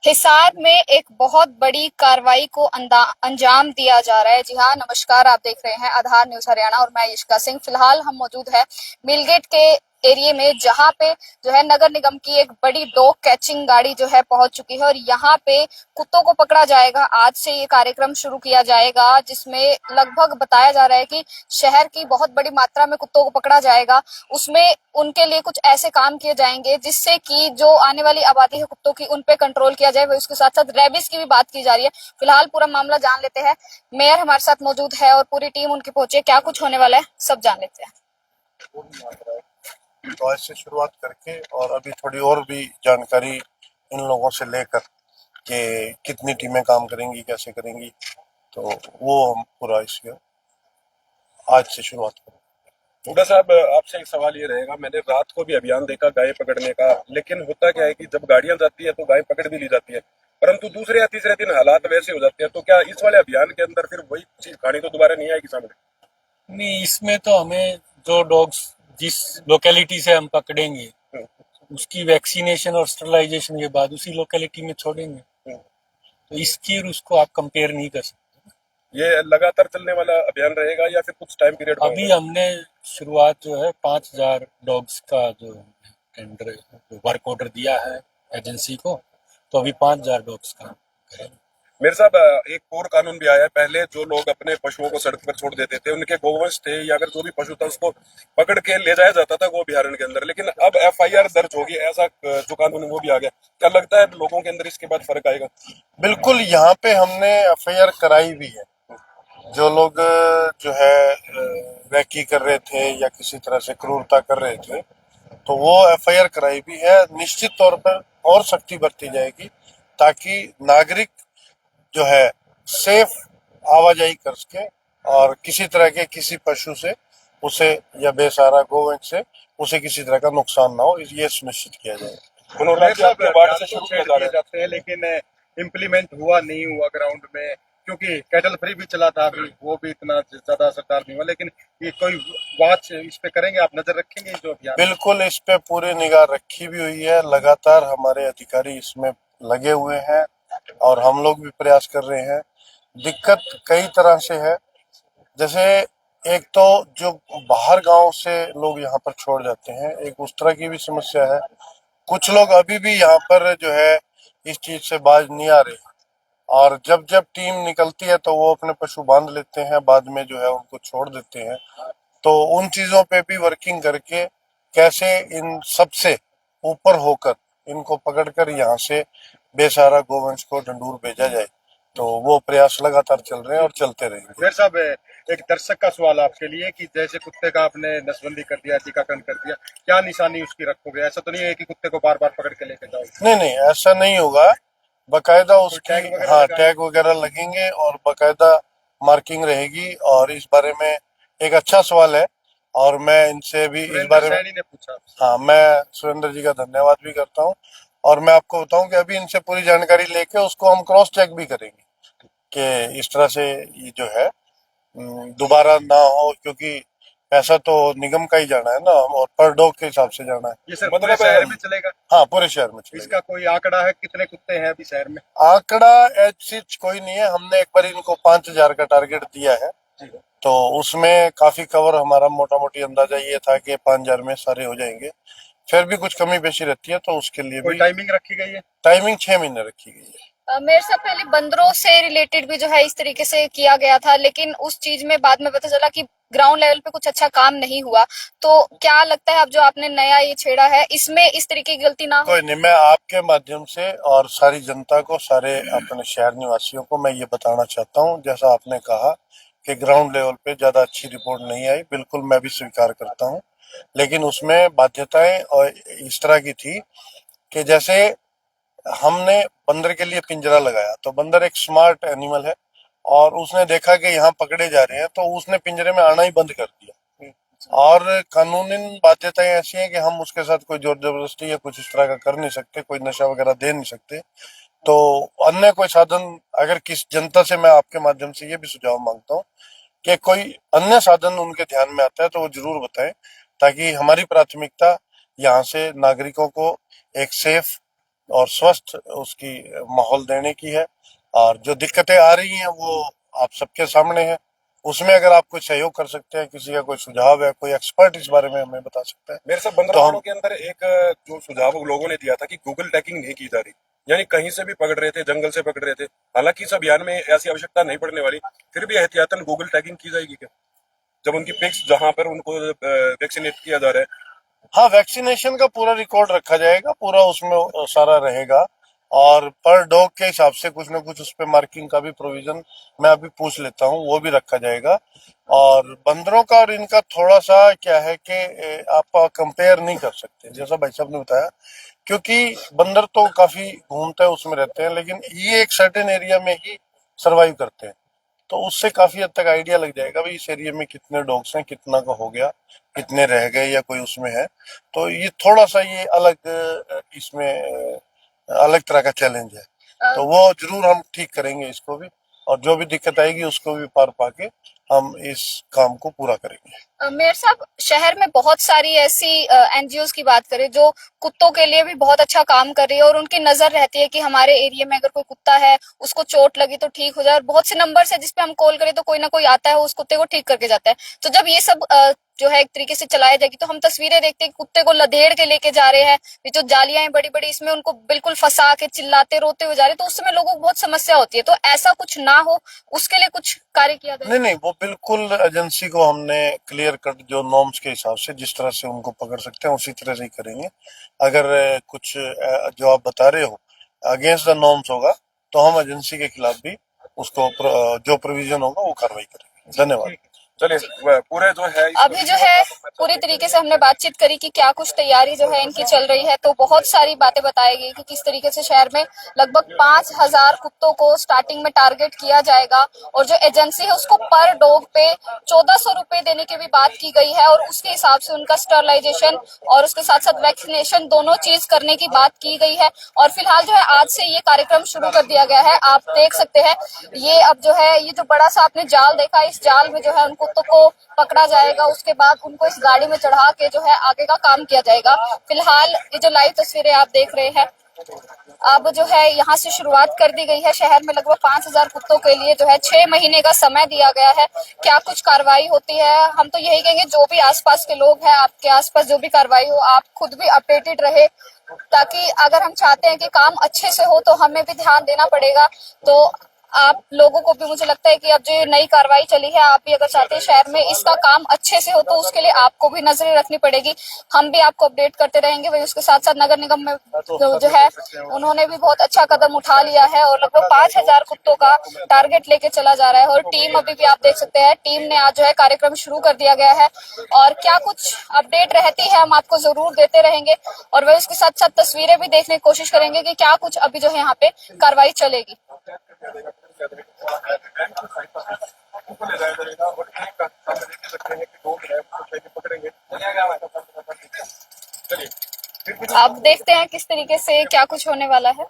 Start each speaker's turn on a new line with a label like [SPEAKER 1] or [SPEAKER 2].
[SPEAKER 1] हिसार में एक बहुत बड़ी कार्रवाई को अंजाम दिया जा रहा है। जी हाँ, नमस्कार, आप देख रहे हैं आधार न्यूज हरियाणा और मैं यशिका सिंह। फिलहाल हम मौजूद है मिलगेट के एरिया में, जहां पे जो है नगर निगम की एक बड़ी डॉग कैचिंग गाड़ी जो है पहुंच चुकी है और यहाँ पे कुत्तों को पकड़ा जाएगा। आज से ये कार्यक्रम शुरू किया जाएगा, जिसमें लगभग बताया जा रहा है कि शहर की बहुत बड़ी मात्रा में कुत्तों को पकड़ा जाएगा। उसमें उनके लिए कुछ ऐसे काम किए जाएंगे जिससे कि जो आने वाली आबादी है कुत्तों की, उन पे कंट्रोल किया जाए। उसके साथ साथ रेबिस की भी बात की जा रही है। फिलहाल पूरा मामला जान लेते हैं। मेयर हमारे साथ मौजूद है और पूरी टीम उनकी पहुंची है। क्या कुछ होने वाला है सब जान लेते हैं।
[SPEAKER 2] तो आज से शुरुआत करके और अभी थोड़ी और भी जानकारी इन लोगों से लेकर कि कितनी टीमें काम करेंगी, कैसे करेंगी, तो वो हम पूरा इसके आज से शुरुआत करेंगे।
[SPEAKER 3] हुड्डा साहब, आपसे एक सवाल ये रहेगा। मैंने रात को भी अभियान देखा गाय पकड़ने का, लेकिन होता क्या है कि जब गाड़ियां जाती है तो गाय पकड़ भी ली जाती है, परंतु दूसरे या तीसरे दिन हालात वैसे हो जाते हैं। तो क्या इस वाले अभियान के अंदर फिर वही चीज कहानी तो दोबारा नहीं आएगी सामने?
[SPEAKER 4] नहीं, इसमें तो हमें जो डॉग्स जिस लोकेलिटी से हम पकड़ेंगे उसकी वैक्सीनेशन और स्टरलाइजेशन के बाद उसी लोकेलिटी में छोड़ेंगे। तो इसकी और उसको आप कंपेयर नहीं कर सकते।
[SPEAKER 3] ये लगातार चलने वाला अभियान रहेगा या फिर कुछ टाइम पीरियड?
[SPEAKER 4] अभी हमने शुरुआत जो है 5,000 डॉग्स का जो टेंडर वर्क ऑर्डर दिया है एजेंसी को, तो अभी 5,000 डॉग्स का करेंगे।
[SPEAKER 3] मेरे साहब, एक और कानून भी आया है। पहले जो लोग अपने पशुओं को सड़क पर छोड़ देते थे, उनके गोवंश थे या अगर जो भी पशु था उसको पकड़ के ले जाया जाता था गो अभ्यारण्य के अंदर, लेकिन अब एफआईआर दर्ज होगी, ऐसा जो कानून है वो भी आ गया। क्या लगता है लोगों के अंदर इसके बाद फर्क आएगा?
[SPEAKER 2] बिल्कुल, यहाँ पे हमने एफआईआर कराई भी है। जो लोग जो है रैकी कर रहे थे या किसी तरह से क्रूरता कर रहे थे, तो वो एफआईआर कराई भी है। निश्चित तौर पर और सख्ती बरती जाएगी ताकि नागरिक जो है सेफ आवाजाही कर सके और किसी तरह के किसी पशु से उसे या बेसहारा गोवंश से उसे किसी तरह का नुकसान ना हो, ये सुनिश्चित किया जाए।
[SPEAKER 3] उन्होंने आपके वार्ड से शुरू किया जा रहा है।
[SPEAKER 5] जाते हैं, लेकिन इम्प्लीमेंट नहीं हुआ ग्राउंड में, क्योंकि कैटल फ्री भी चला था अभी, वो भी इतना ज्यादा असरदार नहीं हुआ। लेकिन ये कोई वॉच इस पे करेंगे, आप नजर रखेंगे जो अभियान?
[SPEAKER 2] बिल्कुल, इस पे पूरी निगाह रखी भी हुई है। लगातार हमारे अधिकारी इसमें लगे हुए हैं और हम लोग भी प्रयास कर रहे हैं। दिक्कत कई तरह से है। जैसे एक तो जो बाहर गांव से लोग यहाँ पर छोड़ जाते हैं, एक उस तरह की भी समस्या है। कुछ लोग अभी भी यहाँ पर जो है इस चीज से बाज नहीं आ रहे, और जब जब टीम निकलती है तो वो अपने पशु बांध लेते हैं, बाद में जो है उनको छोड़ देते हैं। तो उन चीजों पे भी वर्किंग करके कैसे इन सबसे ऊपर होकर इनको पकड़कर यहाँ से बेसहारा गोवंश को डंडूर भेजा जाए, तो वो प्रयास लगातार चल रहे हैं और चलते रहेंगे।
[SPEAKER 5] मेरे साहब, एक दर्शक का सवाल आपके लिए कि जैसे कुत्ते का आपने नसबंदी कर दिया, टीकाकरण कर दिया, क्या निशानी उसकी रखोगे? ऐसा तो नहीं है कि कुत्ते को बार बार पकड़ के लेके जाओ?
[SPEAKER 2] नहीं नहीं, ऐसा नहीं होगा। बकायदा उसकी
[SPEAKER 5] टैग वगैरह
[SPEAKER 2] हाँ
[SPEAKER 5] लगाएंगे?
[SPEAKER 2] टैग वगैरह लगेंगे और बकायदा मार्किंग रहेगी। और इस बारे में एक अच्छा सवाल है और मैं इनसे भी इस बारे में,
[SPEAKER 5] सैनी ने पूछा।
[SPEAKER 2] हाँ, मैं सुरेंद्र जी का धन्यवाद भी करता हूँ। और मैं आपको बताऊं कि अभी इनसे पूरी जानकारी लेके उसको हम क्रॉस चेक भी करेंगे कि इस तरह से ये जो है दोबारा ना हो, क्योंकि पैसा तो निगम का ही जाना है ना और पर डॉग के हिसाब से जाना है।
[SPEAKER 5] ये सर पूरे शहर में चलेगा?
[SPEAKER 2] हाँ, पूरे शहर में चलेगा।
[SPEAKER 5] इसका कोई आंकड़ा है कितने कुत्ते हैं अभी शहर में?
[SPEAKER 2] आंकड़ा ऐसी कोई नहीं है। हमने एक बार इनको 5,000 का टारगेट दिया है, तो उसमें काफी कवर हमारा मोटा मोटी अंदाजा ये था कि 5,000 में सारे हो जाएंगे। फिर भी कुछ कमी बेशी रहती है तो उसके लिए
[SPEAKER 5] कोई
[SPEAKER 2] भी
[SPEAKER 5] टाइमिंग रखी गई है?
[SPEAKER 2] टाइमिंग 6 महीने रखी गई है।
[SPEAKER 1] मेरे से पहले बंदरों से रिलेटेड भी जो है इस तरीके से किया गया था, लेकिन उस चीज में बाद में पता चला कि ग्राउंड लेवल पे कुछ अच्छा काम नहीं हुआ। तो क्या लगता है अब जो आपने नया ये छेड़ा है, इसमें इस तरीके की गलती ना हो?
[SPEAKER 2] कोई नहीं, मैं आपके माध्यम से और सारी जनता को, सारे अपने शहर निवासियों को मैं ये बताना चाहता हूँ, जैसा आपने कहा कि ग्राउंड लेवल पे ज्यादा अच्छी रिपोर्ट नहीं आई, बिल्कुल मैं भी स्वीकार करता हूँ। लेकिन उसमें बाध्यताएं और इस तरह की थी कि जैसे हमने बंदर के लिए पिंजरा लगाया, तो बंदर एक स्मार्ट एनिमल है और उसने देखा कि यहाँ पकड़े जा रहे हैं तो उसने पिंजरे में आना ही बंद कर दिया। और कानूनी बाध्यताएं ऐसी हैं कि हम उसके साथ कोई जोर जबरदस्ती या कुछ इस तरह का कर नहीं सकते, कोई नशा वगैरह दे नहीं सकते। तो अन्य कोई साधन, अगर किस जनता से मैं आपके माध्यम से ये भी सुझाव मांगता हूँ कि कोई अन्य साधन उनके ध्यान में आता है तो वो जरूर बताएं, ताकि हमारी प्राथमिकता यहाँ से नागरिकों को एक सेफ और स्वस्थ उसकी माहौल देने की है। और जो दिक्कतें आ रही हैं वो आप सबके सामने है। उसमें अगर आप कोई सहयोग कर सकते हैं, किसी का कोई सुझाव है, कोई एक्सपर्ट इस बारे में हमें बता सकता है,
[SPEAKER 3] मेरे साथ
[SPEAKER 2] तो
[SPEAKER 3] बंदरबाड़ों
[SPEAKER 2] हम
[SPEAKER 3] के अंदर एक जो सुझाव लोगों ने दिया था कि गूगल टैगिंग नहीं की जा रही, यानी कहीं से भी पकड़ रहे थे, जंगल से पकड़ रहे थे। हालांकि इस अभियान में ऐसी आवश्यकता नहीं पड़ने वाली, फिर भी एहतियातन गूगल टैगिंग की जाएगी क्या, जब उनकी पिक्स जहां पर उनको वैक्सीनेट किया जा रहा है।
[SPEAKER 2] हाँ, वैक्सीनेशन का पूरा रिकॉर्ड रखा जाएगा, पूरा उसमें सारा रहेगा। और पर डॉग के हिसाब से कुछ ना कुछ उस पे मार्किंग का भी प्रोविजन मैं अभी पूछ लेता हूँ, वो भी रखा जाएगा। और बंदरों का और इनका थोड़ा सा क्या है कि आप कंपेयर नहीं कर सकते, जैसा भाई साहब ने बताया, क्योंकि बंदर तो काफी घूमते हैं, उसमें रहते हैं, लेकिन ये एक सर्टेन एरिया में ही सरवाइव करते हैं। तो उससे काफी हद तक आइडिया लग जाएगा भाई इस एरिया में कितने डॉग्स हैं, कितना का हो गया, कितने रह गए या कोई उसमें है। तो ये थोड़ा सा ये अलग इसमें अलग तरह का चैलेंज है। तो वो जरूर हम ठीक करेंगे इसको भी, और जो भी दिक्कत आएगी उसको भी पार पाके हम इस काम को पूरा करेंगे।
[SPEAKER 1] मेयर साहब, शहर में बहुत सारी ऐसी एनजीओज की बात करें जो कुत्तों के लिए भी बहुत अच्छा काम कर रही है, और उनकी नजर रहती है कि हमारे एरिया में अगर कोई कुत्ता है, उसको चोट लगी तो ठीक हो जाए। और बहुत से नंबर है जिसपे हम कॉल करें तो कोई ना कोई आता है, उस कुत्ते को ठीक करके जाता है। तो जब ये सब जो है एक तरीके से चलाया जाएगी, तो हम तस्वीरें देखते हैं कि कुत्ते को लदेड़ के लेके जा रहे हैं, ये जो जालियां हैं बड़ी बड़ी, इसमें उनको बिल्कुल फंसा के चिल्लाते रोते हुए जा रहे हैं। तो उस समय लोगों को बहुत समस्या होती है। तो ऐसा कुछ ना हो, उसके लिए कुछ कार्य किया जाए?
[SPEAKER 2] नहीं नहीं, वो बिल्कुल एजेंसी को हमने क्लियर कट जो नॉर्म्स के हिसाब से जिस तरह से उनको पकड़ सकते हैं उसी तरह से ही करेंगे। अगर कुछ जो आप बता रहे हो अगेंस्ट द नॉर्म्स होगा, तो हम एजेंसी के खिलाफ भी उसको जो प्रोविजन होगा वो कार्रवाई करेंगे। धन्यवाद।
[SPEAKER 3] चलिए, पूरे जो है
[SPEAKER 1] अभी जो है पूरी तरीके से हमने बातचीत करी कि क्या कुछ तैयारी जो है इनकी चल रही है। तो बहुत सारी बातें बताई गई कि किस तरीके से शहर में लगभग 5,000 कुत्तों को स्टार्टिंग में टारगेट किया जाएगा, और जो एजेंसी है उसको पर डॉग पे 1,400 रुपए देने की भी बात की गई है, और उसके हिसाब से उनका स्टरलाइजेशन और उसके साथ साथ वैक्सीनेशन दोनों चीज करने की बात की गई है। और फिलहाल जो है आज से ये कार्यक्रम शुरू कर दिया गया है। आप देख सकते हैं ये अब जो है, ये जो बड़ा सा आपने जाल देखा, इस जाल में जो है उन कुत्तों को पकड़ा जाएगा, उसके बाद उनको इस गाड़ी में चढ़ा के जो है आगे का काम किया जाएगा। फिलहाल ये जो लाइव तस्वीरें आप देख रहे हैं, अब जो है यहाँ से शुरुआत कर दी गई है। शहर में लगभग 5,000 कुत्तों के लिए जो है 6 महीने का समय दिया गया है। क्या कुछ कार्रवाई होती है, हम तो यही कहेंगे जो भी आसपास के लोग हैं, आपके आसपास जो भी कार्रवाई हो, आप खुद भी अपडेटेड रहे, ताकि अगर हम चाहते हैं कि काम अच्छे से हो तो हमें भी ध्यान देना पड़ेगा। तो आप लोगों को भी, मुझे लगता है कि अब जो ये नई कार्रवाई चली है, आप भी अगर चाहते हैं शहर में इसका काम अच्छे से हो तो उसके लिए आपको भी नजरें रखनी पड़ेगी। हम भी आपको अपडेट करते रहेंगे। वही उसके साथ साथ नगर निगम में जो है उन्होंने भी बहुत अच्छा कदम उठा लिया है, और लगभग 5,000 कुत्तों का टारगेट लेके चला जा रहा है। और टीम अभी भी आप देख सकते हैं, टीम ने आज जो है कार्यक्रम शुरू कर दिया गया है, और क्या कुछ अपडेट रहती है हम आपको जरूर देते रहेंगे। और वही उसके साथ साथ तस्वीरें भी देखने की कोशिश करेंगे कि क्या कुछ अभी जो है यहाँ पे कार्रवाई चलेगी।
[SPEAKER 3] ले जाया जाएगा और एक का सामने देख सकते हैं कि दो जो है वो पकड़ेंगे। चलिए,
[SPEAKER 1] आप देखते हैं किस तरीके से क्या कुछ होने वाला है।